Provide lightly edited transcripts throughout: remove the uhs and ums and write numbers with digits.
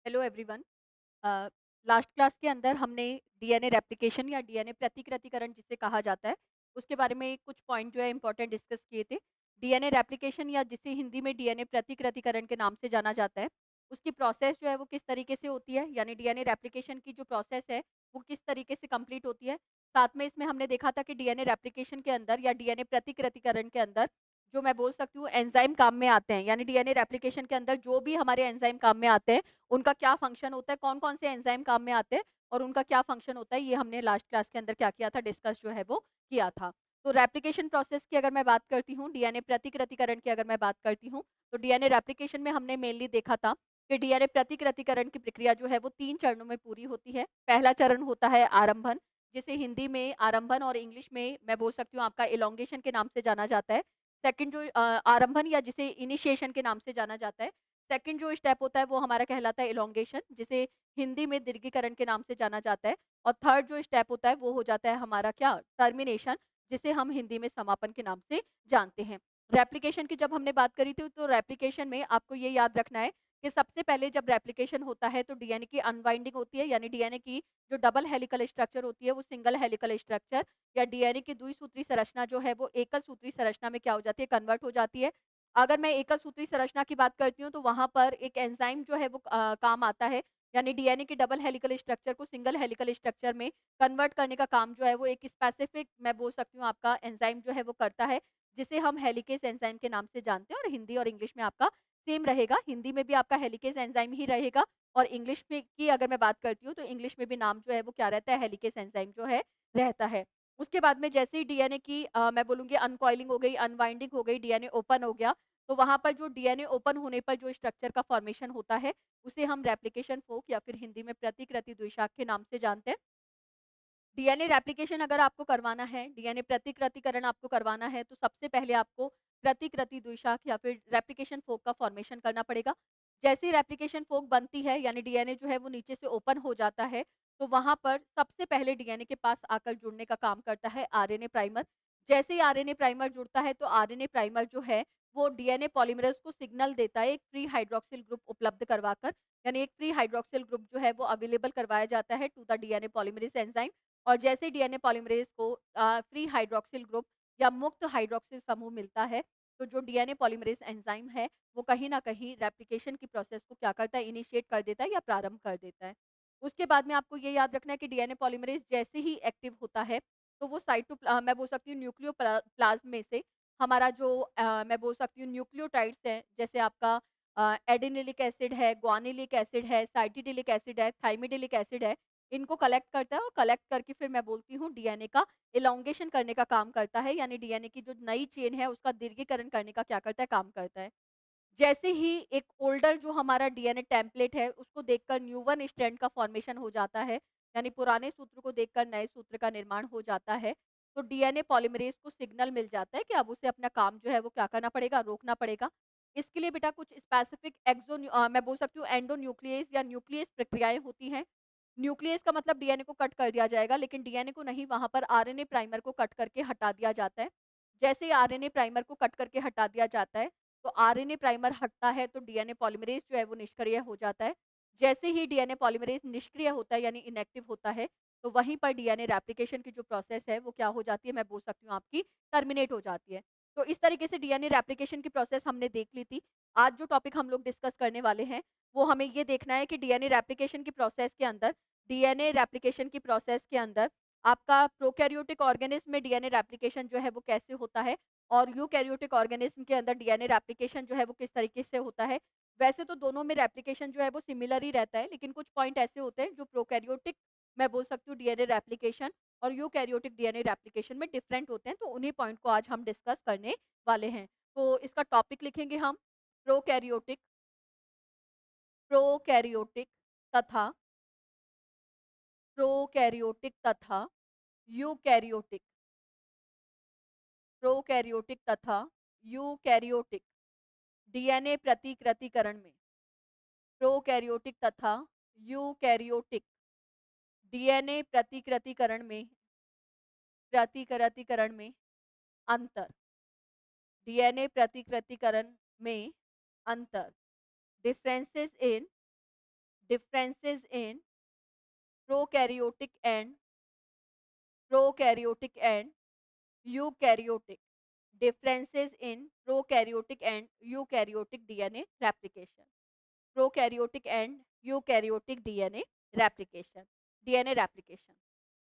Hello everyone. Last class के अंदर हमने डीएनए रेप्लिकेशन या डीएनए प्रतिकृतिकरण जिसे कहा जाता है, उसके बारे में कुछ पॉइंट जो है इम्पोर्टेंट डिस्कस किए थे। डीएनए रेप्लिकेशन या जिसे हिंदी में डीएनए प्रतिकृतिकरण के नाम से जाना जाता है, उसकी प्रोसेस जो है वो किस तरीके से होती है, यानी डीएनए रेप्लिकेशन की जो प्रोसेस है, वो किस तरीके से कंप्लीट होती है। साथ में इसमें हमने देखा था कि डीएनए रेप्लिकेशन के अंदर या डीएनए प्रतिकृतिकरण के अंदर जो मैं बोल सकती हूँ एंजाइम काम में आते हैं, यानी डीएनए रेप्लिकेशन के अंदर जो भी हमारे एंजाइम काम में आते हैं, उनका क्या फंक्शन होता है, कौन-कौन से एंजाइम काम में आते हैं और उनका क्या फंक्शन होता है, ये हमने लास्ट क्लास के अंदर क्या किया था, डिस्कस जो है वो किया था। तो रेप्लिकेशन प्रोसेस की अगर मैं बात करती हूँ, डीएनए प्रतिकृतिकरण की अगर मैं बात करती हूँ, तो डीएनए रेप्लिकेशन में हमने मेनली देखा था कि डीएनए प्रतिकृतिकरण की प्रक्रिया जो है वो 3 चरणों में पूरी होती है। पहला चरण होता है आरंभन, जिसे हिंदी में आरंभन और इंग्लिश में मैं बोल सकती हूँ आपका एलोंगेशन के नाम से जाना जाता है। सेकंड जो आरंभन या जिसे इनिशिएशन के नाम से जाना जाता है। सेकंड जो स्टेप होता है वो हमारा कहलाता है एलोंगेशन, जिसे हिंदी में दीर्घीकरण के नाम से जाना जाता है। और थर्ड जो स्टेप होता है वो हो जाता है हमारा क्या, टर्मिनेशन, जिसे हम हिंदी में समापन के नाम से जानते हैं। रेप्लिकेशन की जब हमने बात करी थी, तो रेप्लिकेशन में आपको ये याद रखना है कि सबसे पहले जब रेप्लिकेशन होता है तो डीएनए की अनबाइंडिंग होती है, यानी डीएनए की जो डबल हेलिकल स्ट्रक्चर होती है वो सिंगल हेलिकल स्ट्रक्चर या डीएनए की द्विसूत्री संरचना जो है वो एकल सूत्री संरचना में क्या हो जाती है, कन्वर्ट हो जाती है। अगर मैं एकल सूत्री संरचना की बात करती हूँ, तो वहाँ पर एक एंजाइम जो है वो काम आता है, यानी डीएनए के डबल हेलिकल स्ट्रक्चर को सिंगल हेलिकल स्ट्रक्चर में कन्वर्ट करने का काम जो है वो एक स्पेसिफिक मैं बोल सकती हूँ आपका एंजाइम जो है वो करता है, जिसे हम हेलिकेस एंजाइम के नाम से जानते हैं और हिंदी और इंग्लिश में आपका सेम रहेगा। हिंदी में भी आपका हेलिकेस एंजाइम ही रहेगा और इंग्लिश में की अगर मैं बात करती हूँ, तो इंग्लिश में भी नाम जो है वो क्या रहता है, हेलिकेस एंजाइम जो है रहता है। उसके बाद में जैसे ही डीएनए की मैं बोलूँगी अनकॉइलिंग हो गई, अनवाइंडिंग हो गई, डीएनए ओपन हो गया, तो वहाँ पर जो डीएनए ओपन होने पर जो स्ट्रक्चर का फॉर्मेशन होता है, उसे हम रेप्लिकेशन फ़ोर्क या फिर हिंदी में प्रतिकृति द्विशाख के नाम से जानते हैं। डीएनए रेप्लिकेशन अगर आपको करवाना है, डीएनए प्रतिकृतिकरण आपको करवाना है, तो सबसे पहले आपको प्रतिकृति द्विशाख या फिर रेप्लिकेशन फ़ोर्क का फॉर्मेशन करना पड़ेगा। जैसे ही रेप्लिकेशन फ़ोर्क बनती है, यानी डीएनए जो है वो नीचे से ओपन हो जाता है, तो वहाँ पर सबसे पहले डीएनए के पास आकर जुड़ने का काम करता है आरएनए प्राइमर। जैसे ही आरएनए प्राइमर जुड़ता है, तो आरएनए प्राइमर जो है, वो डीएनए पॉलीमरेज़ को सिग्नल देता है एक फ्री हाइड्रॉक्सिल ग्रुप उपलब्ध करवाकर, यानी एक फ्री हाइड्रॉक्सिल ग्रुप जो है वो अवेलेबल करवाया जाता है to the DNA polymerase enzyme. और जैसे डीएनए पॉलीमरेज़ को फ्री हाइड्रॉक्सिल ग्रुप या मुक्त हाइड्रॉक्सिल समूह मिलता है, तो जो डीएनए पॉलीमरेज़ एंजाइम है, वो कहीं न कहीं रेप्लिकेशन की प्रोसेस को क्या करता है, इनिशिएट कर देता है या प्रारंभ कर देता है। उसके बाद में आपको ये याद रखना है कि डीएनए पॉलीमरेज़ जैसे ही एक्टिव होता है, तो वो मैं बोल सकती हूँ प्लाज्म में से हमारा जो मैं बोल सकती हूँ न्यूक्लियोटाइड्स हैं, जैसे आपका एडेनिलिक एसिड है, ग्वानिलिक एसिड है, साइटिडिलिक एसिड है, थाइमिडिलिक एसिड है, इनको कलेक्ट करता है और कलेक्ट करके फिर मैं बोलती हूँ डीएनए का एलोंगेशन करने का काम करता है, यानी डीएनए की जो नई चेन है उसका दीर्घीकरण करने का क्या करता है, काम करता है। जैसे ही एक ओल्डर जो हमारा डीएनए टेम्पलेट है उसको देखकर न्यू वन स्ट्रैंड का फॉर्मेशन हो जाता है, यानी पुराने सूत्र को देखकर नए सूत्र का निर्माण हो जाता है, तो डीएनए पॉलीमरेज को सिग्नल मिल जाता है कि अब उसे अपना काम जो है वो क्या करना पड़ेगा, रोकना पड़ेगा। इसके लिए बेटा कुछ स्पेसिफिक मैं बोल सकती हूँ एंडोन्यूक्लियस या न्यूक्लियस प्रक्रियाएं होती हैं। न्यूक्लियस का मतलब डीएनए को कट कर दिया जाएगा, लेकिन डीएनए को नहीं, वहाँ पर आरएनए प्राइमर को कट करके हटा दिया जाता है। जैसे ही आरएनए प्राइमर को कट करके हटा दिया जाता है, तो आरएनए प्राइमर हटता है तो डीएनए पॉलीमरेज़ जो है वो निष्क्रिय हो जाता है। जैसे ही डीएनए पॉलीमरेज़ निष्क्रिय होता है, यानी इनएक्टिव होता है, तो वहीं पर डीएनए रेप्लिकेशन की जो प्रोसेस है वो क्या हो जाती है, मैं बोल सकती हूँ आपकी टर्मिनेट हो जाती है। तो इस तरीके से डीएनए रेप्लिकेशन की प्रोसेस हमने देख ली थी। आज जो टॉपिक हम लोग डिस्कस करने वाले हैं, वो हमें ये देखना है कि डीएनए रेप्लिकेशन की प्रोसेस के अंदर आपका प्रोकैरियोटिक ऑर्गेनिज़्म में डीएनए रेप्लिकेशन जो है वो कैसे होता है और यूकैरियोटिक ऑर्गेनिज़्म के अंदर डीएनए रेप्लिकेशन जो है वो किस तरीके से होता है। वैसे तो दोनों में रेप्लिकेशन जो है वो सिमिलर ही रहता है, लेकिन कुछ पॉइंट ऐसे होते हैं जो प्रोकैरियोटिक मैं बोल सकती हूँ डीएनए रेप्लिकेशन और यूकैरियोटिक डीएनए रेप्लिकेशन में डिफरेंट होते हैं, तो उन्हीं पॉइंट को आज हम डिस्कस करने वाले हैं। तो इसका टॉपिक लिखेंगे हम प्रोकैरियोटिक प्रोकैरियोटिक तथा प्रोकैरियोटिक तथा यूकैरियोटिक प्रोकैरियोटिक तथा यूकैरियोटिक डीएनए प्रतिकृतिकरण में प्रोकैरियोटिक तथा यूकैरियोटिक डीएनए प्रतिकृतिकरण में अंतर डीएनए प्रतिकृतिकरण में अंतर differences in differences in prokaryotic and prokaryotic and eukaryotic, differences in prokaryotic and eukaryotic DNA replication, prokaryotic and eukaryotic DNA replication, DNA replication।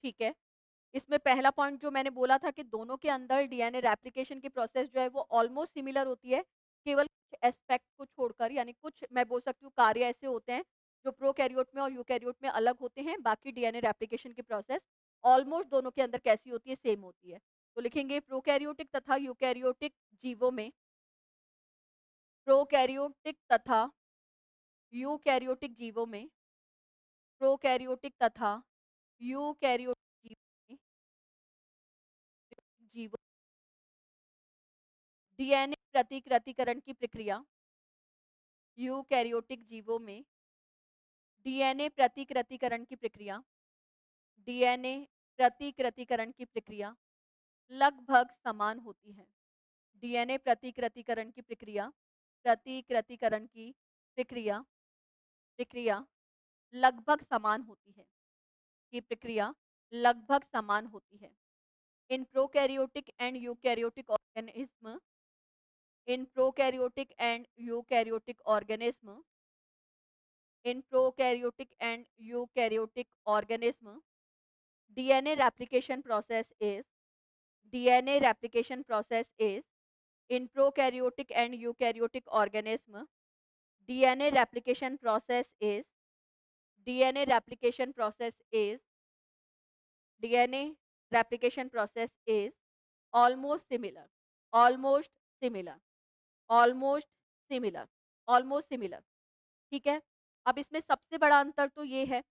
ठीक है, इसमें पहला पॉइंट जो मैंने बोला था कि दोनों के अंदर डीएनए रेप्लिकेशन की प्रोसेस जो है वो ऑलमोस्ट सिमिलर होती है, केवल कुछ एस्पेक्ट को छोड़कर, यानी कुछ मैं बोल सकती हूँ कार्य ऐसे होते हैं जो प्रोकैरियोट में और यूकैरियोट में अलग होते हैं, बाकी डीएनए रेप्लिकेशन की प्रोसेस ऑलमोस्ट दोनों के अंदर कैसी होती है, सेम होती है। तो लिखेंगे प्रोकैरियोटिक तथा यूकैरियोटिक जीवों में, प्रोकैरियोटिक तथा यूकैरियोटिक जीवों में, प्रोकैरियोटिक तथा यूकैरियोटिक जीवों डीएनए प्रतिकृतिकरण की प्रक्रिया, यूकैरियोटिक जीवों में डीएनए प्रतिकृतिकरण की प्रक्रिया, डीएनए प्रतिकृतिकरण की प्रक्रिया लगभग समान होती है। डीएनए प्रतिकृतिकरण की प्रक्रिया, प्रतिकृतिकरण की प्रक्रिया प्रक्रिया लगभग समान होती है। ये प्रक्रिया लगभग समान होती है। इन prokaryotic and eukaryotic organism, in prokaryotic and eukaryotic organism, in prokaryotic and eukaryotic organism, DNA replication process is DNA replication process is in prokaryotic and eukaryotic organism, DNA replication process is DNA replication process is DNA replication process is almost similar, almost similar, almost similar, almost similar। ठीक है, अब इसमें सबसे बड़ा अंतर तो ये है,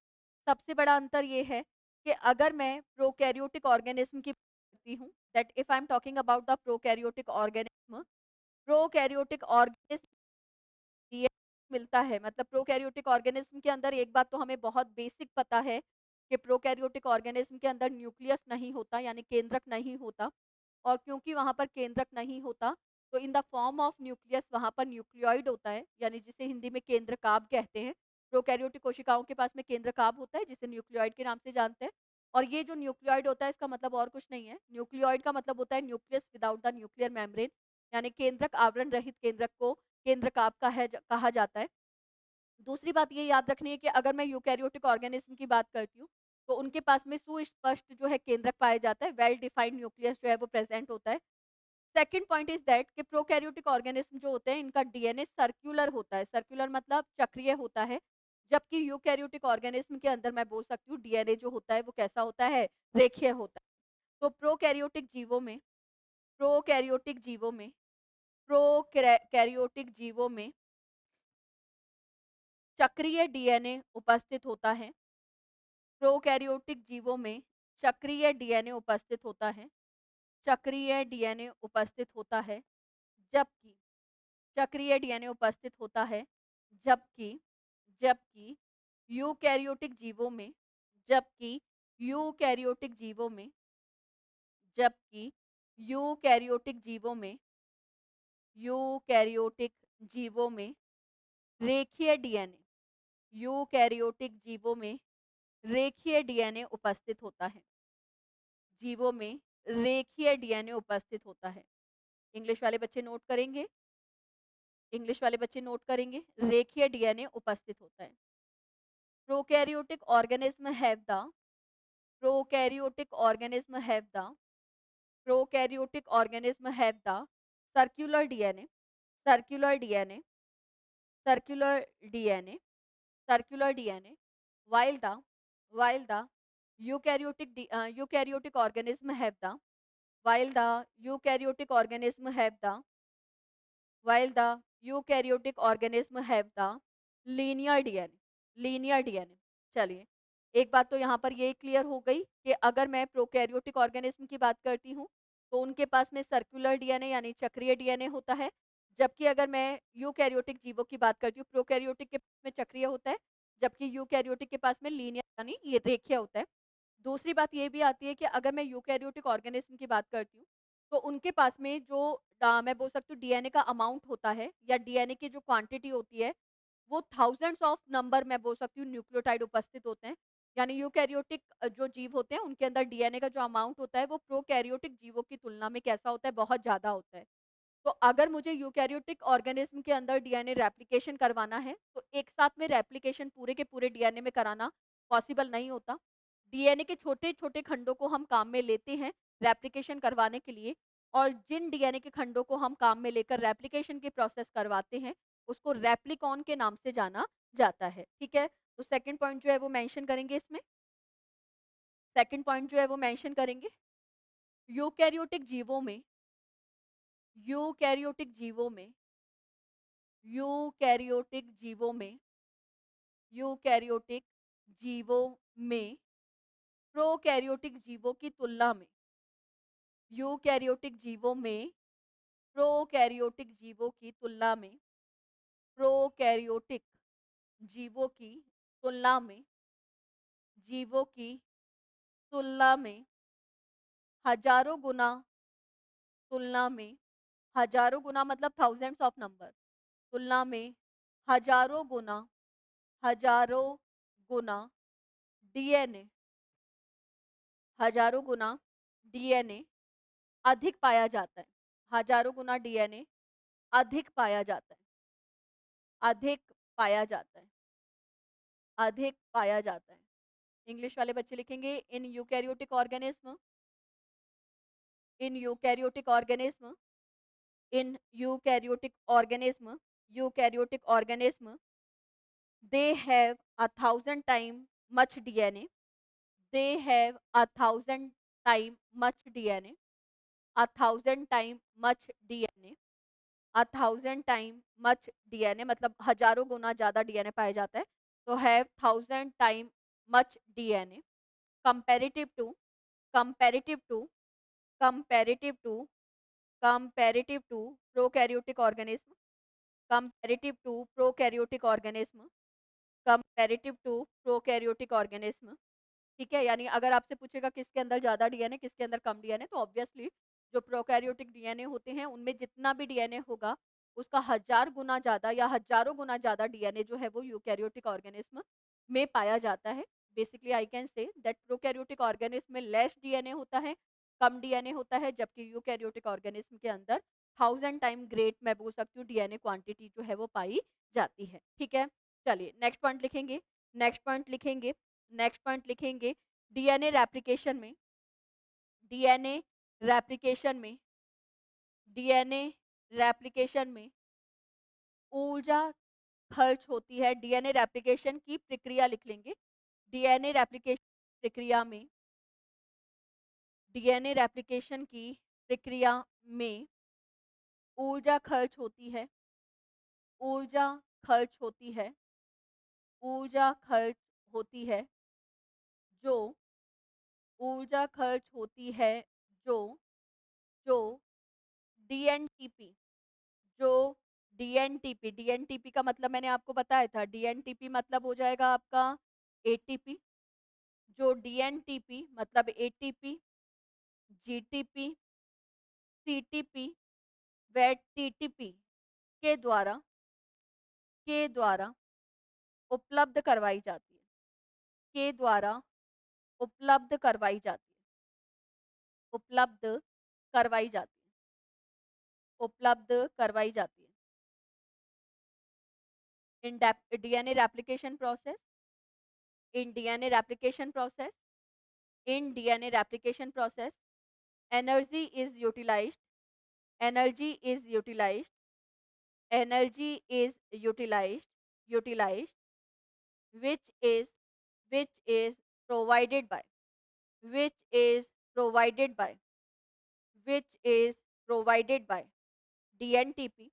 सबसे बड़ा अंतर ये है कि अगर मैं प्रोकैरियोटिक ऑर्गेनिज्म की बात करती हूँ, that if I am talking about the prokaryotic organism, prokaryotic organism DNA मिलता है, मतलब प्रोकैरियोटिक ऑर्गेनिज्म के अंदर एक बात तो हमें बहुत बेसिक पता है कि प्रोकैरियोटिक ऑर्गेनिज्म के अंदर न्यूक्लियस नहीं होता, यानी केंद्रक नहीं होता, और क्योंकि वहाँ पर केंद्रक नहीं होता तो in the form of nucleus वहाँ पर न्यूक्लियोइड होता है, यानी जिसे हिंदी में केंद्रकाभ कहते हैं। प्रोकैरियोटिक कोशिकाओं के पास में केंद्रकाभ होता है जिसे न्यूक्लियोइड के नाम से जानते हैं। और ये जो न्यूक्लियोइड होता है इसका मतलब और कुछ नहीं है, न्यूक्लियोइड का मतलब होता है nucleus without the nuclear membrane, यानी केंद्रक आवरण रहित केंद्रक को केंद्रकाभ कहा जाता है। दूसरी बात ये याद रखनी है कि अगर मैं यूकैरियोटिक ऑर्गेनिज्म की बात करती हूँ, तो उनके पास में सुस्पष्ट जो है केंद्रक पाया जाता है, वेल डिफाइंड न्यूक्लियस जो है वो प्रेजेंट होता है। सेकंड पॉइंट इज दैट कि प्रोकैरियोटिक ऑर्गेनिज्म जो होते हैं इनका डीएनए सर्कुलर होता है, सर्कुलर मतलब चक्रीय होता है, जबकि यूकैरियोटिक ऑर्गेनिज्म के अंदर मैं बोल सकती हूँ डीएनए जो होता है वो कैसा होता है, रेखीय होता है। तो प्रोकैरियोटिक जीवों में, प्रोकैरियोटिक जीवों में, प्रोकैरियोटिक जीवों में चक्रीय डीएनए उपस्थित होता है, प्रोकैरियोटिक जीवों में चक्रीय डीएनए उपस्थित होता है, चक्रीय डीएनए उपस्थित होता है, जबकि चक्रीय डीएनए उपस्थित होता है, जबकि जबकि यूकैरियोटिक जीवों में, जबकि यूकैरियोटिक जीवों में, जबकि यूकैरियोटिक जीवों में, यूकैरियोटिक जीवों में रेखीय डीएनए, यूकैरियोटिक जीवों में रेखीय डीएनए उपस्थित होता है, जीवों में रेखीय डीएनए उपस्थित होता है। इंग्लिश वाले बच्चे नोट करेंगे, इंग्लिश वाले बच्चे नोट करेंगे, रेखीय डीएनए उपस्थित होता है। Prokaryotic organism have the, prokaryotic organism have the, prokaryotic organism have the circular DNA, circular DNA, circular DNA, circular DNA, while the eukaryotic organism have the, while the eukaryotic organism have the, while the eukaryotic organism have the linear DNA, linear DNA. चलिए, एक बात तो यहाँ पर ये clear हो गई कि अगर मैं प्रोकैरियोटिक ऑर्गेनिज्म की बात करती हूँ तो उनके पास में सर्कुलर डीएनए यानी चक्रीय डीएनए होता है, जबकि अगर मैं यूकैरियोटिक जीवों की बात करती हूँ, प्रोकैरियोटिक के पास में चक्रीय होता है, जबकि यूकैरियोटिक के पास में लीनियर यानी ये रेखीय होता है। दूसरी बात ये भी आती है कि अगर मैं यूकैरियोटिक ऑर्गेनिज्म की बात करती हूँ, तो उनके पास में जो मैं बोल सकती हूँ डीएनए का अमाउंट होता है या डीएनए की जो क्वांटिटी होती है, वो थाउज़ेंड्स ऑफ नंबर मैं बोल सकती हूँ न्यूक्लियोटाइड उपस्थित होते हैं। यानी यूकैरियोटिक जो जीव होते हैं उनके अंदर डीएनए का जो अमाउंट होता है वो प्रोकैरियोटिक जीवों की तुलना में कैसा होता है? बहुत ज़्यादा होता है। तो अगर मुझे यूकैरियोटिक ऑर्गेनिज्म के अंदर डीएनए रेप्लिकेशन करवाना है, तो एक साथ में रेप्लिकेशन पूरे के पूरे डीएनए में कराना पॉसिबल नहीं होता। डीएनए के छोटे-छोटे खंडों को हम काम में लेते हैं रेप्लिकेशन करवाने के लिए और जिन डीएनए के खंडों को हम काम में लेकर रेप्लिकेशन की प्रोसेस करवाते हैं, उसको रेप्लिकॉन के नाम से जाना जाता है, ठीक है? तो सेकंड पॉइंट जो है वो मेंशन करेंगे इसमें। सेकंड पॉइंट जो है वो मेंशन करेंगे, यूकैरियोटिक जीवों में यूकैरियोटिक जीवों में यूकैरियोटिक जीवों में यूकैरियोटिक जीवों में प्रोकैरियोटिक जीवों की तुलना में यूकैरियोटिक जीवों में प्रोकैरियोटिक जीवों की तुलना में प्रोकैरियोटिक जीवों की तुलना में जीवों की तुलना में हजारों गुना तुलना में हजारों गुना मतलब थाउजेंड्स ऑफ नंबर तुलना में हजारों गुना हजारों गुना डीएनए हजारों गुना डीएनए अधिक पाया जाता है। हजारों गुना डीएनए अधिक पाया जाता है। अधिक पाया जाता है। अधिक पाया जाता है। इंग्लिश वाले बच्चे लिखेंगे in eukaryotic organism in eukaryotic organism they have a thousand time much DNA. They have a thousand time much DNA. A thousand time much DNA. A thousand time much DNA मतलब हजारों गुना ज़्यादा DNA पाया जाता है तो have thousand time much DNA comparative to comparative to comparative to comparative to prokaryotic organism comparative to prokaryotic organism comparative to prokaryotic organism ठीक है यानी अगर आपसे पूछेगा किसके अंदर ज्यादा डीएनए किसके अंदर कम डीएनए तो ऑब्वियसली जो प्रोकैरियोटिक डीएनए होते हैं उनमें जितना भी डीएनए होगा उसका हजार गुना ज्यादा या हजारों गुना ज्यादा डीएनए जो है वो यूकैरियोटिक ऑर्गेनिज्म में पाया जाता है basically I can say that prokaryotic organism में लेस डीएनए होता है कम डीएनए होता है जबकि यूकैरियोटिक ऑर्गेनिज्म के अंदर थाउजेंड टाइम ग्रेट मैं बोल सकती हूँ डीएनए क्वांटिटी जो है वो पाई जाती है ठीक है चलिए नेक्स्ट पॉइंट लिखेंगे नेक्स्ट पॉइंट लिखेंगे नेक्स्ट पॉइंट लिखेंगे डीएनए रेप्लिकेशन में डीएनए रेप्लिकेशन में डीएनए रेप्लिकेशन में ऊर्जा खर्च होती है डीएनए रेप्लिकेशन की प्रक्रिया लिख लेंगे डीएनए रेप्लिकेशन प्रक्रिया में डीएनए रेप्लिकेशन की प्रक्रिया में ऊर्जा खर्च होती है ऊर्जा खर्च होती है ऊर्जा खर्च होती है जो ऊर्जा खर्च होती है जो जो डीएनटीपी जो डीएनटीपी डीएनटीपी का मतलब मैंने आपको बताया था डीएनटीपी मतलब हो जाएगा आपका एटीपी जो डीएनटीपी मतलब एटीपी जीटीपी सीटीपी व टीटीपी के द्वारा के द्वारा उपलब्ध करवाई जाती है के द्वारा उपलब्ध करवाई जाती है उपलब्ध करवाई जाती है उपलब्ध करवाई जाती है in DNA replication process in DNA replication process in DNA replication process energy is utilized energy is utilized energy is utilized which is which is provided by which is provided by which is provided by DNTP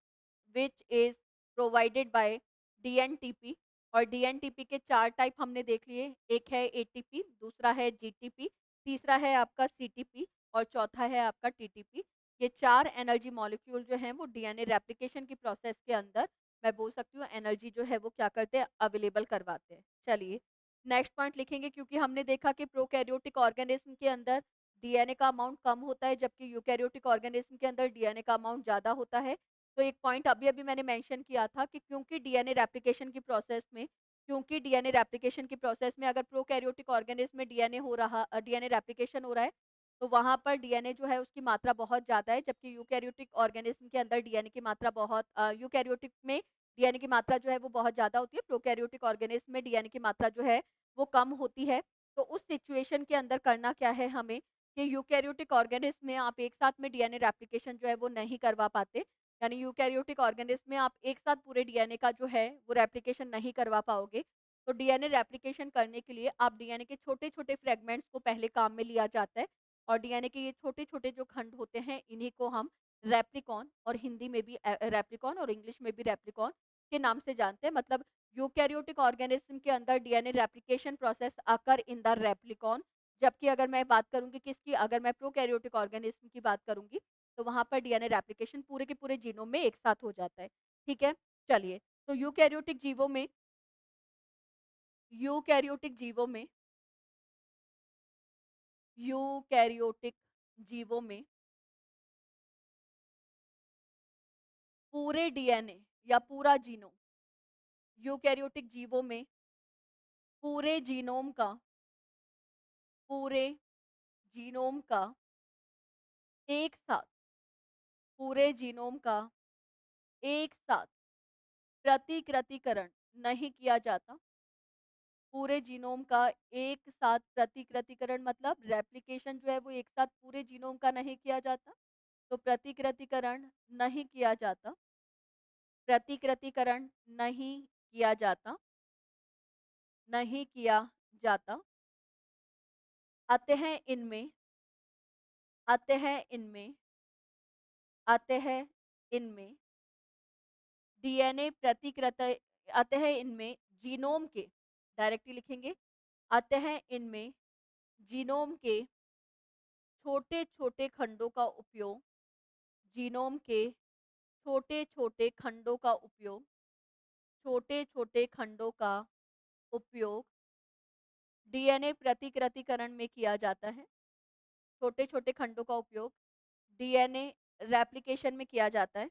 which is provided by DNTP और DNTP के चार type हमने देख लिए एक है ATP दूसरा है GTP तीसरा है आपका CTP और चौथा है आपका TTP ये चार एनर्जी मॉलिक्यूल जो हैं वो डीएनए रेप्लिकेशन की प्रोसेस के अंदर मैं बोल सकती हूँ एनर्जी जो है वो क्या करते हैं अवेलेबल करवाते हैं चलिए नेक्स्ट पॉइंट लिखेंगे क्योंकि हमने देखा कि प्रोकैरियोटिक ऑर्गेनिज्म के अंदर डीएनए का अमाउंट कम होता है जबकि यूकैरियोटिक ऑर्गेनिज्म के अंदर डीएनए का अमाउंट ज़्यादा होता है तो एक पॉइंट अभी-अभी मैंने मेंशन किया था कि क्योंकि डीएनए रेप्लिकेशन की प्रोसेस में अगर प्रोकैरियोटिक ऑर्गेनिज़्म में डीएनए रेप्लिकेशन हो रहा है, तो वहाँ पर डीएनए जो है उसकी मात्रा बहुत ज़्यादा है, जबकि यूकैरियोटिक ऑर्गेनिज़्म के अंदर यूकैरियोटिक में डीएनए की मात्रा जो है वो बहुत ज़्यादा होती है, प्रोकैरियोटिक ऑर्गेनिज़्म में डीएनए की मात्रा जो है वो कम होती है। तो उस सिचुएशन के अंदर करना क्या है हमें कि यूकैरियोटिक ऑर्गेनिज़्म में आप एक साथ में डीएनए रेप्लिकेशन जो है वो नहीं करवा पाते। यानी यूकैरियोटिक ऑर्गेनिज़्म में आप एक साथ पूरे डीएनए का जो है वो रेप्लिकेशन नहीं करवा पाओगे। तो डीएनए रेप्लिकेशन करने के लिए आप डीएनए के छोटे-छोटे फ्रैगमेंट्स को पहले काम में लिया जाता है और डीएनए के ये छोटे-छोटे जो खंड होते हैं इन्हीं को हम रेप्लिकॉन और हिंदी में भी रेप्लिकॉन और इंग्लिश में भी रेप्लिकॉन के नाम से जानते हैं। मतलब यूकैरियोटिक ऑर्गेनिज़्म के अंदर DNA replication process occur in the replicon, जबकि अगर मैं प्रोकैरियोटिक ऑर्गेनिज़्म की बात करूँगी तो वहाँ पर डीएनए रेप्लिकेशन पूरे के पूरे जीनोम में एक साथ हो जाता है। ठीक है? चलिए, तो यूकैरियोटिक जीवों में यूकैरियोटिक जीवों में पूरे डीएनए या पूरा जीनोम यूकैरियोटिक जीवों में पूरे जीनोम का पूरे जीनोम का एक साथ पूरे जीनोम का एक साथ प्रतिकृतिकरण नहीं किया जाता। पूरे जीनोम का एक साथ प्रतिकृतिकरण मतलब रेप्लिकेशन जो है वो एक साथ पूरे जीनोम का नहीं किया जाता। तो प्रतिकृतिकरण नहीं किया जाता। अतः इनमें अतः इनमें अतः इनमें डीएनए प्रतिकृत अतः इनमें जीनोम के डायरेक्टली लिखेंगे। अतः इनमें जीनोम के छोटे-छोटे खंडों का उपयोग जीनोम के छोटे-छोटे खंडों का उपयोग छोटे-छोटे खंडों का उपयोग डीएनए प्रतिकृतिकरण में किया जाता है। छोटे-छोटे खंडों का उपयोग डीएनए रेप्लिकेशन में किया जाता है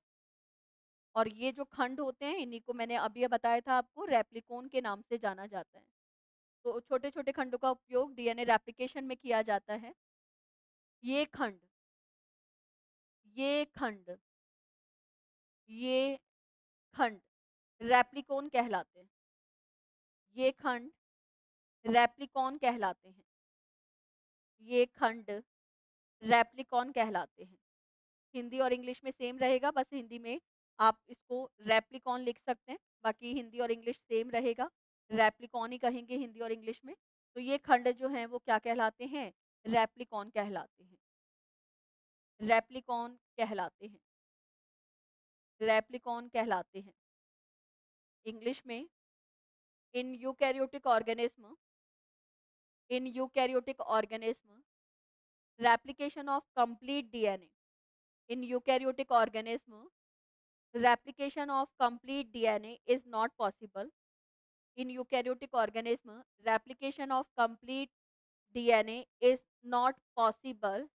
और ये जो खंड होते हैं इन्हीं को मैंने अभी बताया था आपको रेप्लिकोन के नाम से जाना जाता है। तो छोटे-छोटे खंडों का उपयोग डीएनए रेप्लिकेशन में किया जाता है। ये खंड ये खंड ये खंड रेप्लिकोन कहलाते हैं। ये खंड रेप्लिकॉन कहलाते हैं। ये खंड रेप्लिकॉन कहलाते हैं। हिंदी और इंग्लिश में सेम रहेगा, बस हिंदी में आप इसको रेप्लिकॉन लिख सकते हैं, बाकी हिंदी और इंग्लिश सेम रहेगा। रेप्लिकॉन ही कहेंगे हिंदी और इंग्लिश में। तो ये खंड जो हैं वो क्या कहलाते हैं? रेप्लिकॉन कहलाते हैं। रेप्लिकॉन कहलाते हैं। रेप्लिकॉन कहलाते हैं। इंग्लिश में इन eukaryotic organism in eukaryotic organism replication of complete DNA. In eukaryotic organism, replication of complete DNA is not possible. In eukaryotic organism, replication of complete DNA is not possible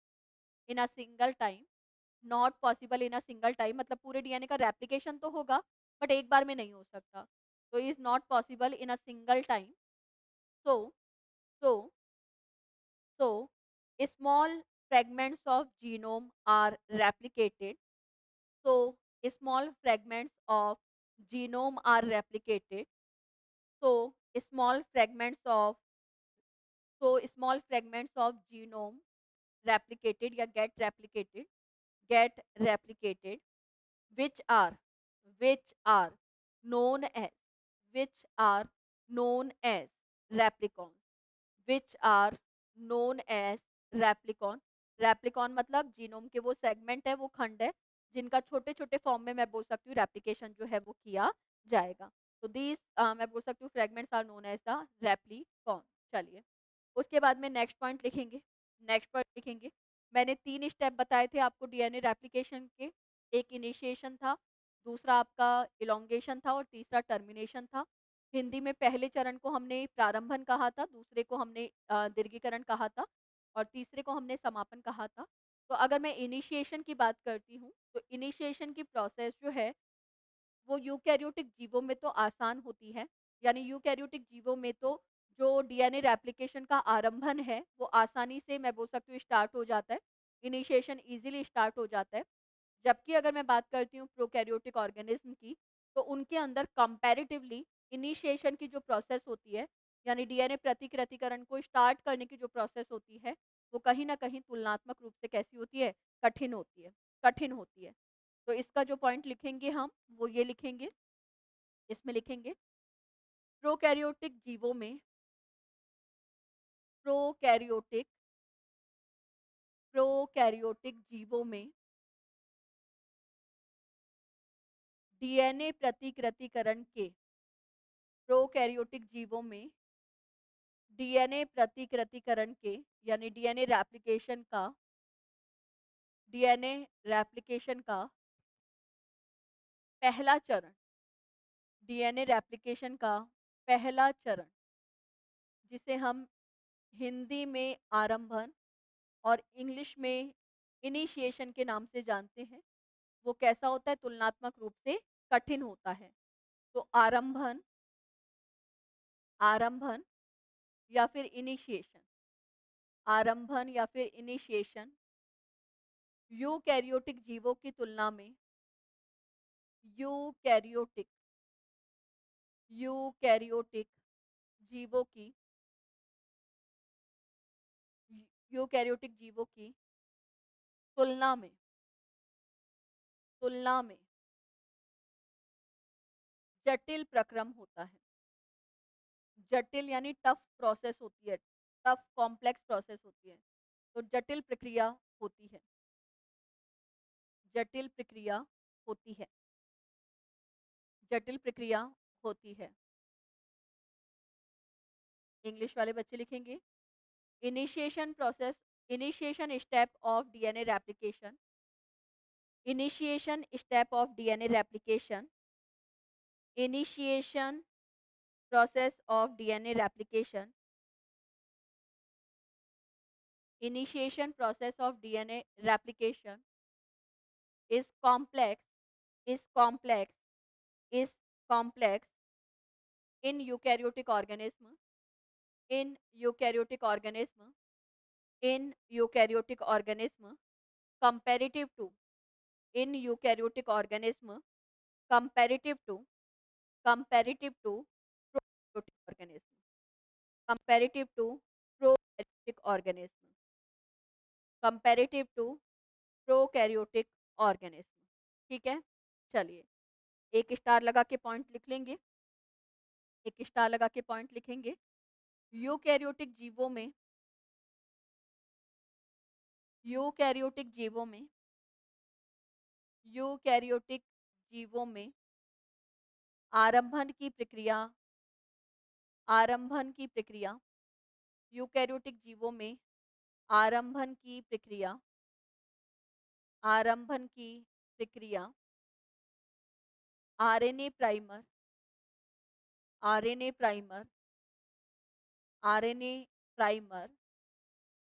in a single time. Not possible in a single time मतलब पूरे DNA का replication तो होगा but एक बार में नहीं हो सकता. तो is not possible in a single time. So, so So, small fragments of genome are replicated. So, small fragments of genome are replicated. So, small fragments of genome replicated या get replicated, which are which are known as which are known as replicons. Which are known as replicon. Replicon मतलब genome के वो segment है, वो खंड है जिनका छोटे-छोटे फॉर्म में मैं बोल सकती हूँ रेप्लिकेशन जो है वो किया जाएगा. तो दीज मैं बोल सकती हूँ fragments are known as the replicon. चलिए, उसके बाद में नेक्स्ट पॉइंट लिखेंगे. मैंने 3 स्टेप बताए थे आपको डीएनए रेप्लिकेशन के. एक इनिशिएशन था, दूसरा आपका इलॉन्गेशन था और तीसरा टर्मिनेशन था. हिंदी में पहले चरण को हमने प्रारंभन कहा था, दूसरे को हमने दीर्घीकरण कहा था और तीसरे को हमने समापन कहा था. तो अगर मैं इनिशिएशन की बात करती हूँ, तो इनिशिएशन की प्रोसेस जो है, वो यूकेरियोटिक जीवों में तो आसान होती है, यानी यूकेरियोटिक जीवों में तो जो डीएनए रेप्लिकेशन का आरंभन है, वो आसानी से मैं बोल सकती हूँ स्टार्ट हो जाता है, इनिशिएशन ईज़िली स्टार्ट हो जाता है। जबकि अगर मैं बात करती हूँ प्रोकैरियोटिक ऑर्गेनिज़्म की, तो उनके अंदर कंपैरेटिवली इनिशिएशन की जो प्रोसेस होती है, यानी डीएनए प्रतिकृतिकरण को स्टार्ट करने की जो प्रोसेस होती है, वो कहीं न कहीं तुलनात्मक रूप से कैसी होती है? कठिन होती है, कठिन होती है। तो इसका जो पॉइंट लिखेंगे हम, वो ये लिखेंगे, इसमें लिखेंगे प्रोकैरियोटिक जीवों में प्रोकैरियोटिक प्रोकैरियोटिक जीवों में डीएनए प्रतिकृतिकरण के प्रोकैरियोटिक जीवों में डीएनए प्रतिकृतिकरण के यानी डीएनए रेप्लिकेशन का पहला चरण डीएनए रेप्लिकेशन का पहला चरण जिसे हम हिंदी में आरंभन और इंग्लिश में इनिशिएशन के नाम से जानते हैं, वो कैसा होता है? तुलनात्मक रूप से कठिन होता है। तो आरंभन आरंभन या फिर इनिशिएशन आरंभन या फिर इनिशिएशन यूकैरियोटिक जीवों की तुलना में यूकैरियोटिक यूकैरियोटिक जीवों की यूकैरियोटिक जीवों की तुलना में तुलना में जटिल प्रक्रम होता है। जटिल यानी टफ प्रोसेस होती है, टफ कॉम्प्लेक्स प्रोसेस होती है। तो जटिल प्रक्रिया होती है, जटिल प्रक्रिया होती है, जटिल प्रक्रिया होती है। इंग्लिश वाले बच्चे लिखेंगे initiation process initiation step of DNA replication initiation step of DNA replication initiation process of DNA replication initiation process of DNA replication is complex is complex is complex in eukaryotic organism in eukaryotic organism in eukaryotic organism comparative to in eukaryotic organism comparative to comparative to prokaryotic organism comparative to prokaryotic organism comparative to prokaryotic organism. ठीक है, चलिए एक star लगा के point लिख लेंगे, एक star लगा के पॉइंट लिखेंगे। यूकैरियोटिक जीवों में यूकैरियोटिक जीवों में यूकैरियोटिक जीवों में आरंभन की प्रक्रिया आरंभन की प्रक्रिया यूकैरियोटिक जीवों में आरंभन की प्रक्रिया आरंभन की प्रक्रिया RNA primer RNA primer RNA primer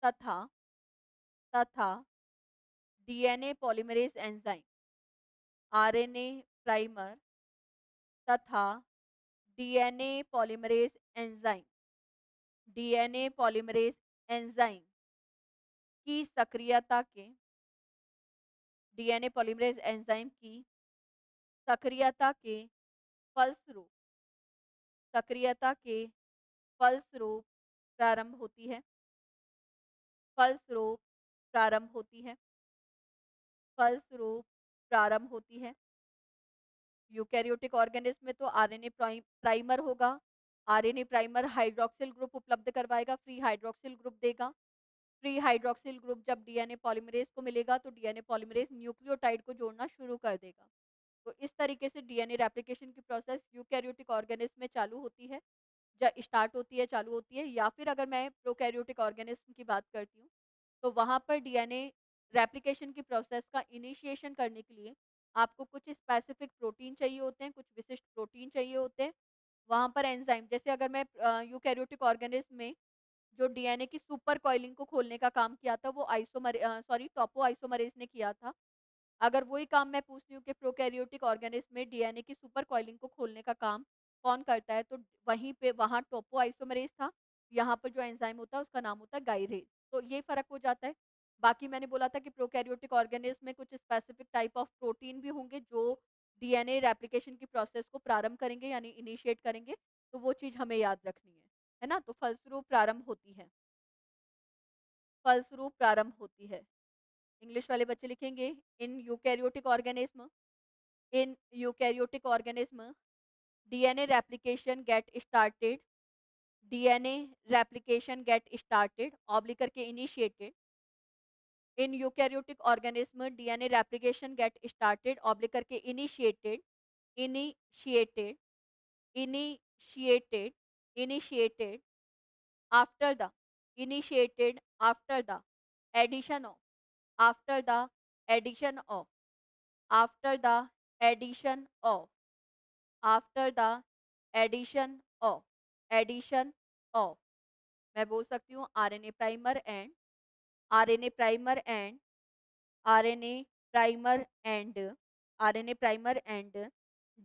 तथा तथा DNA polymerase enzyme RNA primer तथा DNA polymerase enzyme DNA polymerase enzyme की सक्रियता के डीएनए पॉलीमरेज एंजाइम की सक्रियता के फलस्वरूप सक्रियता के फलस्वरूप प्रारंभ होती है फलस्वरूप प्रारंभ होती है फलस्वरूप प्रारंभ होती है यूकैरियोटिक ऑर्गेनिज्म में तो आरएनए प्राइमर होगा आरएनए प्राइमर हाइड्रोक्सिल ग्रुप उपलब्ध करवाएगा फ्री हाइड्रोक्सिल ग्रुप देगा फ्री हाइड्रोक्सिल ग्रुप जब डीएनए पॉलीमरेज को मिलेगा तो डीएनए पॉलीमरेज न्यूक्लियोटाइड को जोड़ना शुरू कर देगा तो इस तरीके से डीएनए रेप्लिकेशन की प्रोसेस यूकैरियोटिक ऑर्गेनिज्म में चालू होती है स्टार्ट होती है चालू होती है या फिर अगर मैं प्रोकैरियोटिक ऑर्गेनिज्म की बात करती हूँ तो वहाँ पर डीएनए रेप्लिकेशन की प्रोसेस का इनिशिएशन करने के लिए आपको कुछ स्पेसिफिक प्रोटीन चाहिए होते हैं कुछ विशिष्ट प्रोटीन चाहिए होते हैं वहाँ पर एंजाइम जैसे अगर मैं यूकैरियोटिक ऑर्गेनिज्म में जो डीएनए की सुपर कॉइलिंग को खोलने का काम किया था वो टोपो आइसोमरेज़ ने किया था। अगर वही काम मैं पूछती हूँ कि प्रोकैरियोटिक ऑर्गेनिज़्म में डीएनए की सुपर कॉइलिंग को खोलने का काम कौन करता है, तो वहीं पे वहाँ टोपो आइसोमरेज़ था, यहाँ पर जो एंजाइम होता है उसका नाम होता है गाइरेज़। तो ये फ़र्क हो जाता है। बाकी मैंने बोला था कि प्रोकैरियोटिक ऑर्गेनिज़्म में कुछ स्पेसिफिक टाइप ऑफ प्रोटीन भी होंगे जो डीएनए रेप्लिकेशन की प्रोसेस को प्रारंभ करेंगे यानी इनिशिएट करेंगे, तो वो चीज़ हमें याद रखनी है ना? तो फलस्वरूप प्रारंभ होती है, फलस्वरूप प्रारंभ होती है। इंग्लिश वाले बच्चे लिखेंगे in eukaryotic organism, in eukaryotic organism DNA replication get started, DNA replication get started oblique करके initiated, in eukaryotic organism DNA replication get started oblique करके initiated, initiated, initiated, initiated after the, initiated after the addition of, after the addition of, after the addition of, after the addition of, addition of, मैं बोल सकती हूँ RNA primer and, RNA primer and, RNA primer and, RNA primer and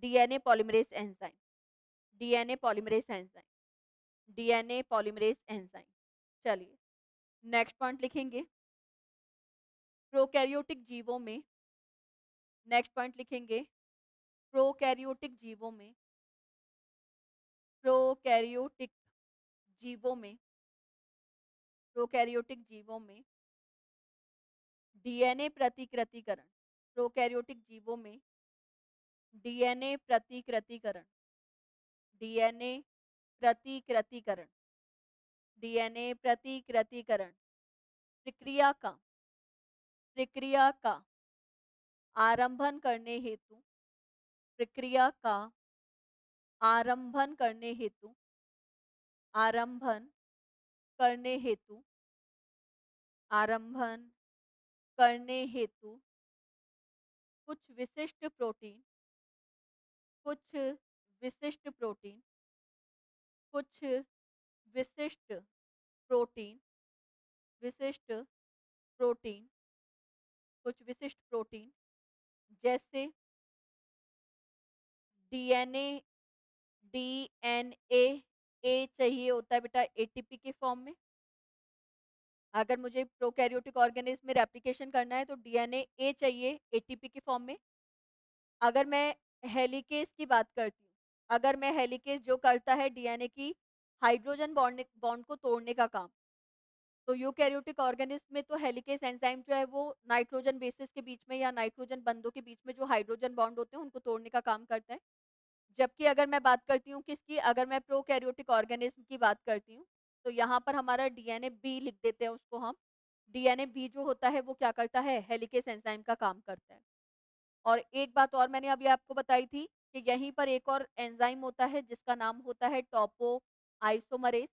DNA polymerase enzyme, DNA polymerase enzyme, DNA polymerase enzyme. चलिए next point लिखेंगे prokaryotic जीवों में, next point लिखेंगे prokaryotic जीवों में, प्रोकैरियोटिक जीवों में, प्रोकैरियोटिक जीवों में डीएनए प्रतिकृतिकरण, प्रोकैरियोटिक जीवों में डीएनए प्रतिकृतिकरण, डीएनए प्रतिकृतिकरण, डीएनए प्रतिकृतिकरण प्रक्रिया का आरंभन करने हेतु, प्रक्रिया का आरंभन करने हेतु, आरंभन करने हेतु, आरंभन करने हेतु कुछ विशिष्ट प्रोटीन, कुछ विशिष्ट प्रोटीन, कुछ विशिष्ट प्रोटीन, विशिष्ट प्रोटीन, कुछ विशिष्ट प्रोटीन जैसे डीएनए, डीएनए ए चाहिए होता है बेटा एटीपी के फॉर्म में। अगर मुझे प्रोकैरियोटिक ऑर्गेनिज्म में रेप्लिकेशन करना है तो डीएनए ए चाहिए एटीपी के फॉर्म में। अगर मैं हेलिकेज़ की बात करती हूँ, अगर मैं हेलिकेज़ जो करता है डीएनए की हाइड्रोजन बॉन्ड बॉन्ड को तोड़ने का काम, तो यूकैरियोटिक ऑर्गेनिज्म में तो हेलिकेज़ एंजाइम जो है वो नाइट्रोजन बेसेस के बीच में या नाइट्रोजन बंधों के बीच में जो हाइड्रोजन बॉन्ड होते हैं उनको तोड़ने का काम करता है। जबकि अगर मैं बात करती हूँ किसकी, अगर मैं प्रोकैरियोटिक ऑर्गेनिज्म की बात करती हूँ, तो यहाँ पर हमारा डीएनए बी लिख देते हैं उसको हम। डीएनए बी जो होता है वो क्या करता है, हेलिकेज़ एंजाइम का काम करता है। और एक बात और मैंने अभी आपको बताई थी कि यहीं पर एक और एंजाइम होता है जिसका नाम होता है टोपो आइसोमरेज़,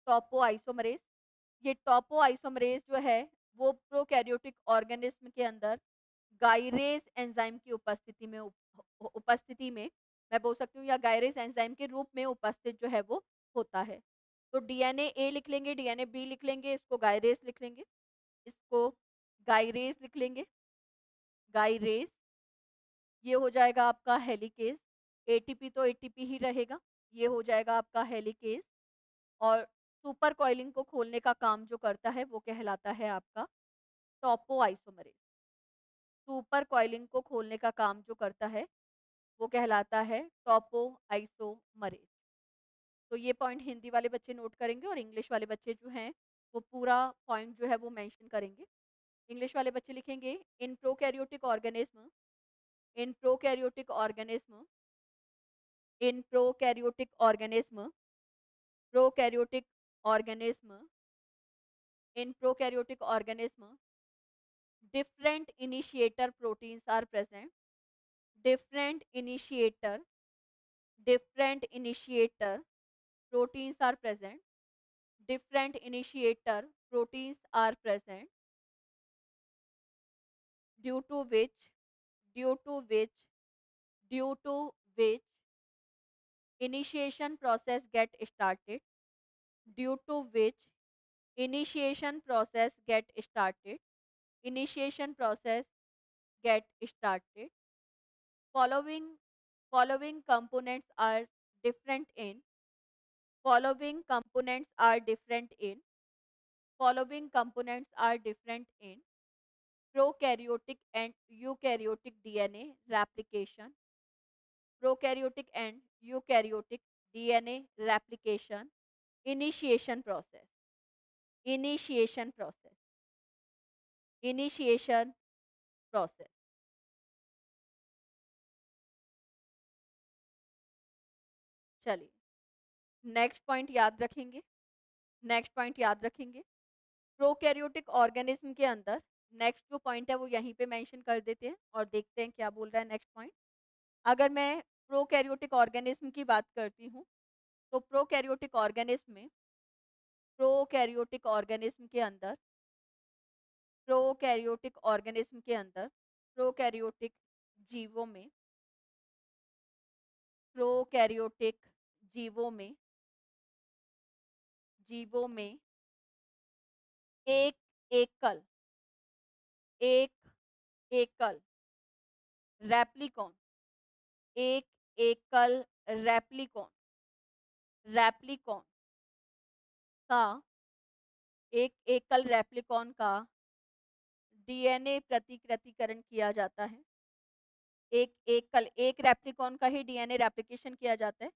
टोपो आइसोमरेज़। ये टोपो आइसोमरेज़ जो है वो प्रोकैरियोटिक ऑर्गेनिज्म के अंदर गाइरेज़ एंजाइम की उपस्थिति में मैं बोल सकती हूँ या गाइरेज़ एंजाइम के रूप में उपस्थित जो है वो होता है। तो डीएनए ए लिख लेंगे, डीएनए बी लिख लेंगे, इसको गाइरेज़ लिख लेंगे, इसको गाइरेज़ लिख लेंगे, गाइरेज़। ये हो जाएगा आपका हेलिकेज़, एटीपी तो एटीपी ही रहेगा, ये हो जाएगा आपका हेलिकेज़। और सुपर कॉइलिंग को खोलने का काम जो करता है वो कहलाता है आपका टोपो आइसोमरेज़। सुपर कॉइलिंग को खोलने का काम जो करता है वो कहलाता है टोपो आइसोमरेज़। तो ये पॉइंट हिंदी वाले बच्चे नोट करेंगे और इंग्लिश वाले बच्चे जो हैं वो पूरा पॉइंट जो है वो मेंशन करेंगे। इंग्लिश वाले बच्चे लिखेंगे इन prokaryotic organism, in prokaryotic organism, in prokaryotic organism, prokaryotic organism, in prokaryotic organism different initiator proteins are present, different initiator, different initiator proteins are present, different initiator proteins are present due to which, due to which, due to which initiation process get started, due to which initiation process get started. Initiation process get started. Following following components are different in following components are different in following components are different in prokaryotic and eukaryotic DNA replication. Prokaryotic and eukaryotic DNA replication. Initiation process. Initiation process. Initiation process. चलिए, next point याद रखेंगे। Next point याद रखेंगे। Prokaryotic organism के अंदर next जो point है वो यहीं पे मेंशन कर देते हैं और देखते हैं क्या बोल रहा है नेक्स्ट पॉइंट। अगर मैं प्रोकैरियोटिक ऑर्गेनिज्म की बात करती हूँ, तो प्रोकैरियोटिक ऑर्गेनिज्म के अंदर प्रोकैरियोटिक ऑर्गेनिज्म के अंदर प्रोकैरियोटिक जीवों में प्रोकैरियोटिक जीवों में जीवों में एक एकल एक एकल रेप्लिकॉन एक एकल रेप्लिकॉन रेप्लिकॉन का एक एकल रेप्लिकॉन का डीएनए प्रतिकृतिकरण किया जाता है। एक रेप्लिकॉन का ही डीएनए रेप्लिकेशन किया जाता है,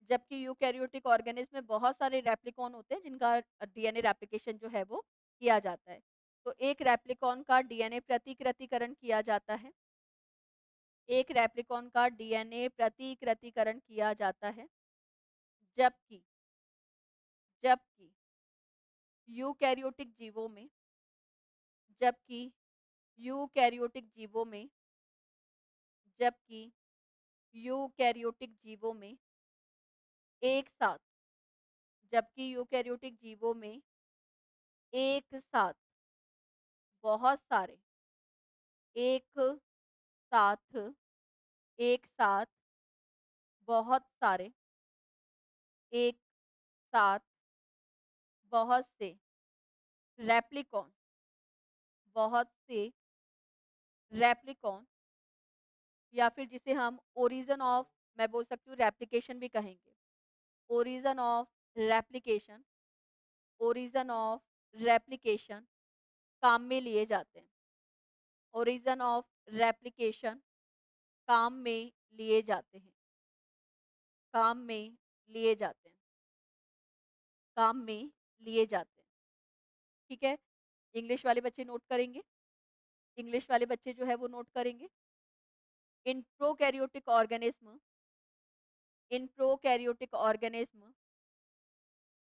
जबकि यूकैरियोटिक ऑर्गेनिज्म में बहुत सारे रेप्लिकॉन होते हैं जिनका डीएनए रेप्लिकेशन जो है वो किया जाता है। तो एक रेप्लिकॉन का डीएनए प्रतिकृतिकरण किया जाता है। एक रेप्लिकॉन का डीएनए प्रतिकृतिकरण किया जाता है, जबकि जबकि यूकैरियोटिक जीवों में जबकि यूकैरियोटिक जीवों में जबकि यूकैरियोटिक जीवों में एक साथ जबकि यूकैरियोटिक जीवों में एक साथ बहुत सारे एक साथ एक साथ बहुत सारे एक साथ बहुत से रेप्लिकॉन बहुत से रेप्लिकॉन या फिर जिसे हम ओरिजिन ऑफ मैं बोल सकती हूँ रेप्लिकेशन भी कहेंगे। Origin of replication origin of replication काम में लिए जाते हैं। ओरिजिन ऑफ रेप्लिकेशन काम में लिए जाते हैं। काम में लिए जाते हैं। काम में लिए जाते हैं। ठीक है, इंग्लिश वाले बच्चे नोट करेंगे। इंग्लिश वाले बच्चे जो है वो नोट करेंगे। इन prokaryotic organism in prokaryotic organism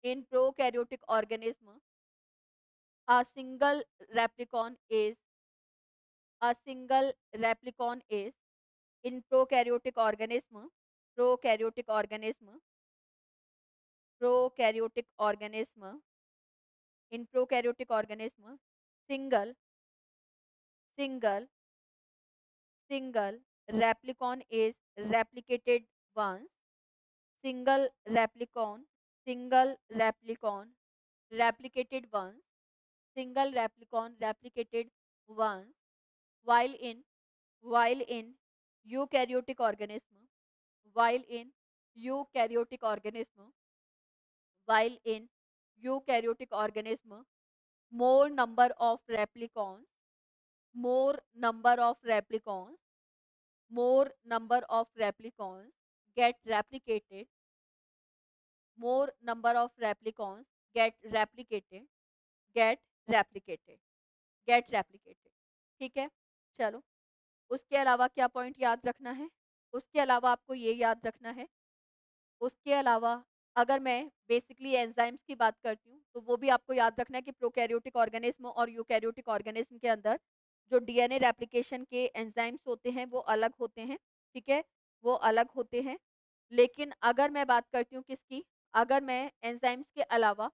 in prokaryotic organism a single replicon is a single replicon is in prokaryotic organism prokaryotic organism in prokaryotic organism single single single replicon is replicated once single replicon replicated once single replicon replicated once while in while in eukaryotic organism while in eukaryotic organism while in eukaryotic organism more number of replicons more number of replicons more number of replicons get replicated more number of replicons get replicated get replicated get replicated। ठीक है, चलो उसके अलावा क्या point याद रखना है? उसके अलावा आपको ये याद रखना है, उसके अलावा अगर मैं बेसिकली एंजाइम्स की बात करती हूँ, तो वो भी आपको याद रखना है कि प्रोकैरियोटिक ऑर्गेनिज्म और यूकैरियोटिक ऑर्गेनिज्म के अंदर जो डीएनए रेप्लिकेशन के एंजाइम्स होते हैं वो अलग होते हैं। ठीक है, वो अलग होते हैं। लेकिन अगर मैं बात करती हूँ किसकी, अगर मैं एंजाइम्स के अलावा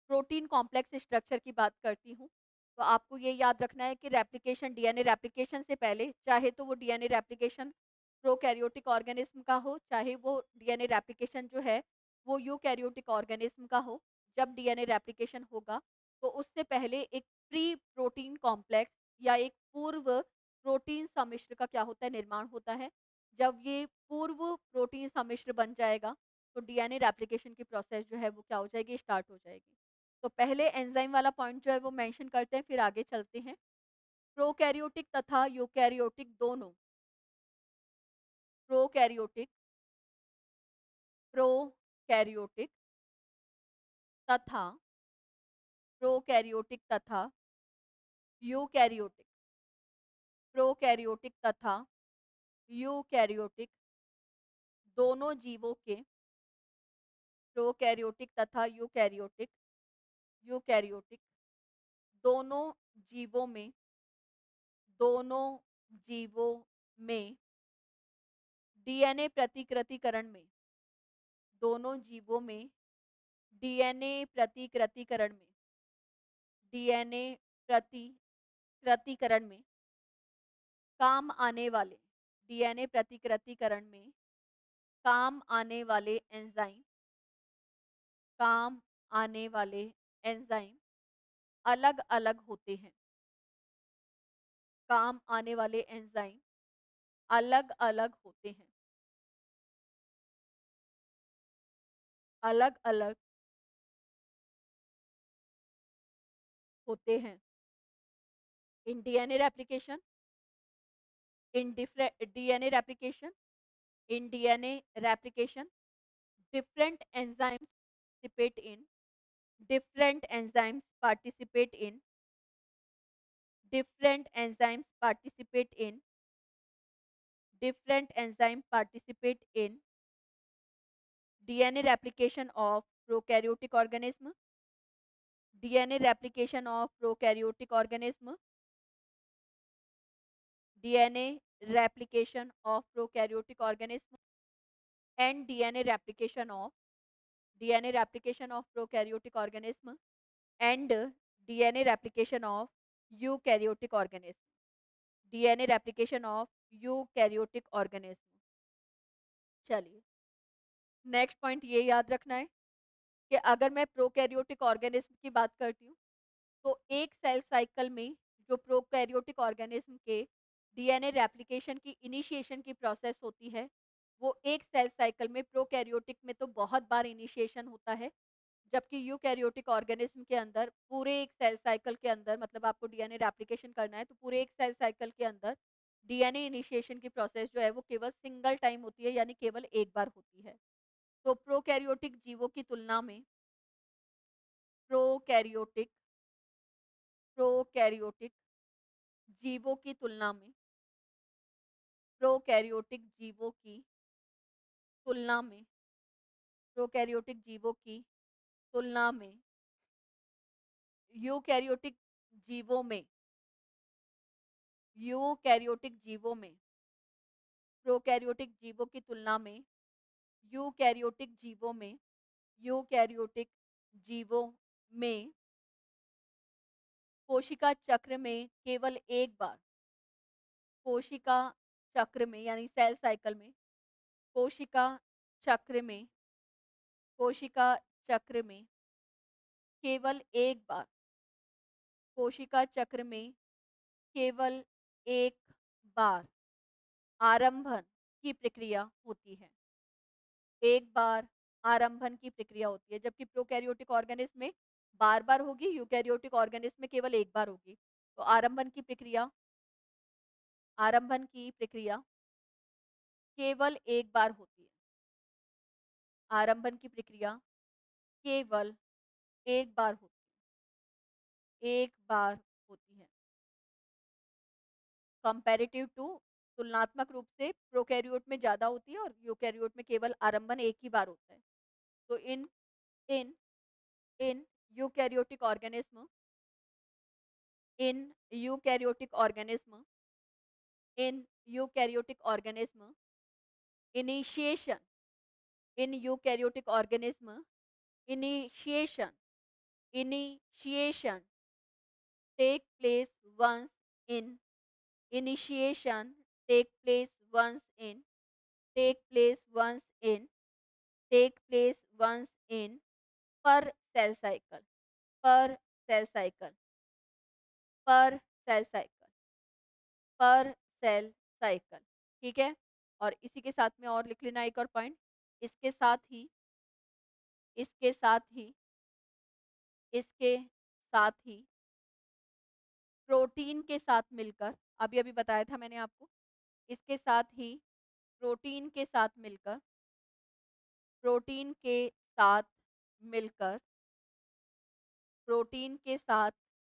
प्रोटीन कॉम्प्लेक्स स्ट्रक्चर की बात करती हूँ, तो आपको ये याद रखना है कि रेप्लिकेशन डीएनए रेप्लिकेशन से पहले चाहे तो वो डीएनए रेप्लिकेशन प्रोकैरियोटिक ऑर्गेनिज्म का हो, चाहे वो डीएनए रेप्लिकेशन जो है वो यूकैरियोटिक ऑर्गेनिज्म का हो, जब डीएनए रेप्लिकेशन होगा, तो उससे पहले एक प्री प्रोटीन कॉम्प्लेक्स या एक पूर्व प्रोटीन सम्मिश्र का क्या होता है, निर्माण होता है। जब ये पूर्व प्रोटीन सम्मिश्र बन जाएगा, तो डीएनए रेप्लिकेशन की प्रोसेस जो है वो क्या हो जाएगी, स्टार्ट हो जाएगी। तो पहले एंजाइम वाला पॉइंट जो है वो मेंशन करते हैं, फिर आगे चलते हैं। प्रोकैरियोटिक तथा यूकैरियोटिक दोनों, प्रोकैरियोटिक प्रोकैरियोटिक तथा प्रोकैरियोटिक तथा यूकैरियोटिक, प्रोकैरियोटिक तथा यूकैरियोटिक दोनों जीवों के, प्रोकैरियोटिक तथा यूकैरियोटिक, यूकैरियोटिक दोनों जीवों में, दोनों जीवों में डीएनए प्रतिकृतिकरण में, दोनों जीवों में डीएनए प्रतिकृतिकरण में, डीएनए प्रतिकृतिकरण में काम आने वाले, डीएनए प्रतिकृतिकरण में काम आने वाले एंजाइम, काम आने वाले एंजाइम अलग-अलग होते हैं। काम आने वाले एंजाइम अलग-अलग होते हैं। अलग-अलग होते हैं। In DNA replication, in different DNA replication, in DNA replication different enzymes participate in, different enzymes participate in, different enzymes participate in, different enzymes participate in DNA replication of prokaryotic organism, DNA replication of prokaryotic organism, DNA replication of prokaryotic organism, and DNA replication of, DNA replication of prokaryotic organism, and DNA replication of eukaryotic organism, DNA replication of eukaryotic organism. चलिए, next point ये याद रखना है कि अगर मैं prokaryotic organism की बात करती हूँ, तो एक सेल साइकिल में जो प्रोकैरियोटिक ऑर्गेनिज्म के डीएनए रेप्लिकेशन की इनिशिएशन की प्रोसेस होती है, वो एक सेल साइकिल में, प्रोकैरियोटिक में तो बहुत बार इनिशिएशन होता है, जबकि यूकैरियोटिक ऑर्गेनिज्म के अंदर पूरे एक सेल साइकिल के अंदर, मतलब आपको डीएनए रेप्लिकेशन करना है तो पूरे एक सेल साइकिल के अंदर डीएनए इनिशिएशन की प्रोसेस जो है वो केवल सिंगल टाइम होती है, यानी केवल एक बार होती है। तो प्रोकैरियोटिक जीवों की तुलना में, प्रोकैरियोटिक प्रोकैरियोटिक जीवों की तुलना में, प्रोकैरियोटिक जीवों की तुलना में, प्रोकैरियोटिक जीवों की तुलना में यूकैरियोटिक जीवों में, यूकैरियोटिक जीवों में, प्रोकैरियोटिक जीवों की तुलना में यूकैरियोटिक जीवों में, यूकैरियोटिक जीवों में कोशिका चक्र में केवल एक बार, कोशिका चक्र में यानी सेल साइकिल में, कोशिका चक्र में, कोशिका चक्र में केवल एक बार, कोशिका चक्र में केवल एक बार आरंभन की प्रक्रिया होती है। एक बार आरंभन की प्रक्रिया होती है, जबकि प्रोकैरियोटिक ऑर्गेनिज्म में बार-बार होगी, यूकैरियोटिक ऑर्गेनिज्म में केवल एक बार होगी। तो आरंभन की प्रक्रिया केवल एक बार होती है। आरंभन की प्रक्रिया केवल एक बार होती है, एक बार होती है। कंपैरेटिव टू, तुलनात्मक रूप से प्रोकैरियोट में ज़्यादा होती है और यूकैरियोट में केवल आरंभन एक ही बार होता है। तो in in in eukaryotic organism, in eukaryotic organism, in eukaryotic organism initiation, in eukaryotic organism initiation, initiation take place once in, initiation take place once in, take place once in, take place once in per cell cycle, per cell cycle, per cell cycle, per cell cycle, ठीक है? और इसी के साथ में और लिख लेना एक और पॉइंट, इसके साथ ही इसके साथ ही इसके साथ ही प्रोटीन के साथ मिलकर, अभी-अभी बताया था मैंने आपको, इसके साथ ही प्रोटीन के साथ मिलकर, प्रोटीन के साथ मिलकर, प्रोटीन के साथ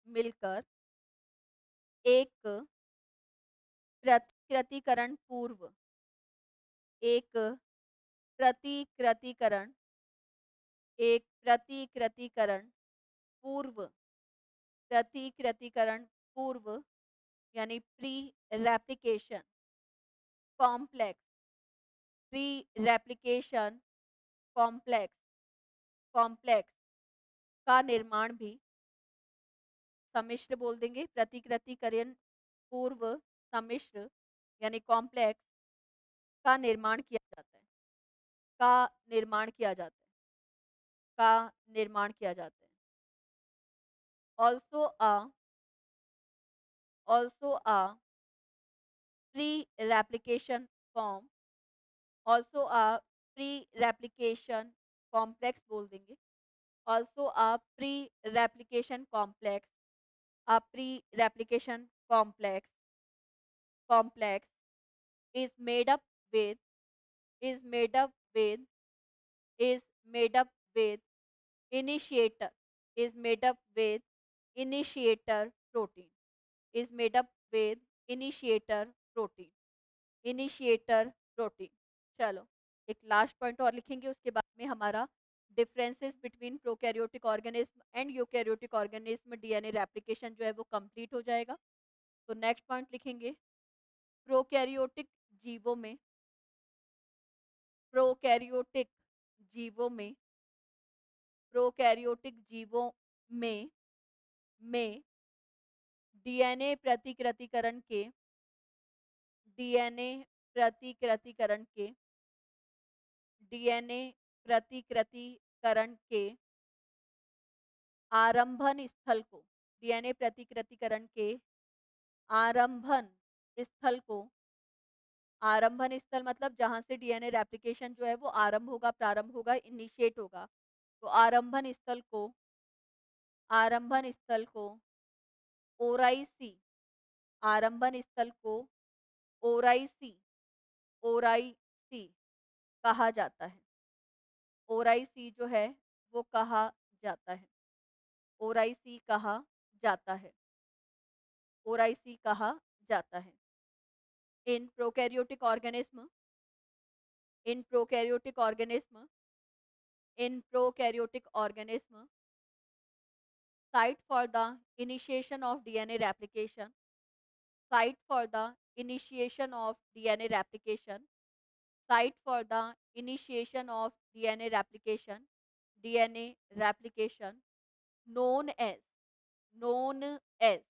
मिलकर एक प्रतिकृतिकरण पूर्व, एक प्रतिकृतिकरण, एक प्रतिकृतिकरण पूर्व, प्रतिकृतिकरण पूर्व यानी pre replication complex, pre replication complex, complex का निर्माण भी, सम्मिश्र बोल देंगे, प्रतिकृतिकरण पूर्व सम्मिश्र यानी कॉम्प्लेक्स का निर्माण किया जाता है, का निर्माण किया जाता है, का निर्माण किया जाता है। also a also a pre-replication form, also a pre-replication complex बोल देंगे, also a pre-replication complex, a pre-replication complex is made up with is made up with is made up with initiator is made up with initiator protein is made up with initiator protein, initiator protein. चलो एक last point और लिखेंगे, उसके बाद में हमारा differences between prokaryotic organism and eukaryotic organism DNA replication जो है वो कंप्लीट हो जाएगा। तो नेक्स्ट पॉइंट लिखेंगे, प्रोकैरियोटिक जीवों में, प्रोकैरियोटिक जीवों में, प्रोकैरियोटिक जीवों में डीएनए प्रतिकृतिकरण के, डीएनए प्रतिकृतिकरण के, डीएनए प्रतिकृतिकरण के आरंभन स्थल को, डीएनए प्रतिकृतिकरण के आरंभन स्थल को, आरंभन स्थल मतलब जहां से डीएनए रेप्लिकेशन जो है वो आरंभ होगा, प्रारंभ होगा, इनिशिएट होगा, तो आरंभन स्थल को, आरंभन स्थल को ओराइसी, आरंभन स्थल को ओराइसी, ओराइसी कहा जाता है, ओराइसी जो है वो कहा जाता है, ओराइसी कहा जाता है, ओराइसी कहा जाता है। इन prokaryotic organism, in prokaryotic organism, in prokaryotic organism site for the initiation of DNA replication, site for the initiation of DNA replication, site for the initiation of DNA replication, DNA replication known as, known as,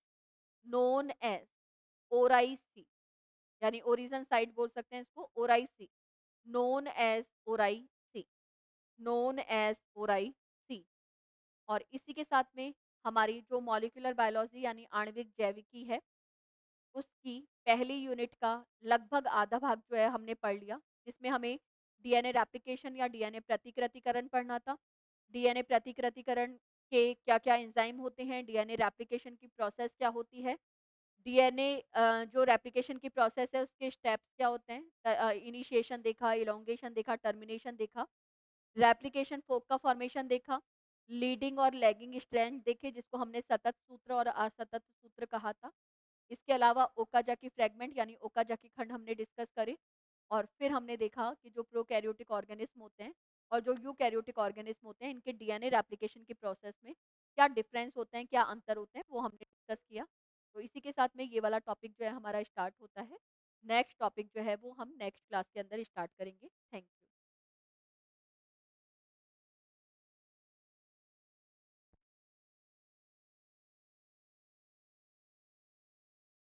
known as ओराइसी, यानी origin site बोल सकते हैं इसको, ओराइसी, known as ओराइसी, known as ओराइसी। और इसी के साथ में हमारी जो मॉलिक्यूलर बायोलॉजी यानी आणविक जैविकी है, उसकी पहली यूनिट का लगभग आधा भाग जो है हमने पढ़ लिया, जिसमें हमें डीएनए रेप्लिकेशन या डीएनए प्रतिकृतिकरण पढ़ना था, डीएनए प्रतिकृतिकरण के क्या क्या एंजाइम होते हैं, डीएनए रेप्लिकेशन की प्रोसेस क्या होती है, डीएनए जो रेप्लिकेशन की प्रोसेस है उसके स्टेप्स क्या होते हैं, इनिशिएशन देखा, इलोंगेशन देखा, टर्मिनेशन देखा, रेप्लिकेशन फोक का फॉर्मेशन देखा, लीडिंग और लैगिंग स्ट्रैंड देखे जिसको हमने सतत सूत्र और असतत सूत्र कहा था। इसके अलावा ओकाजाकी फ्रेगमेंट यानी ओकाजाकी खंड हमने डिस्कस करे, और फिर हमने देखा कि जो प्रोकैरियोटिक ऑर्गेनिज्म होते हैं और जो यूकैरियोटिक ऑर्गेनिज्म होते हैं, इनके डीएनए रेप्लिकेशन की प्रोसेस में क्या डिफरेंस होते हैं, क्या अंतर होते हैं, वो हमने डिस्कस किया। तो इसी के साथ में ये वाला टॉपिक जो है हमारा स्टार्ट होता है। नेक्स्ट टॉपिक जो है वो हम नेक्स्ट क्लास के अंदर स्टार्ट करेंगे। Thank you.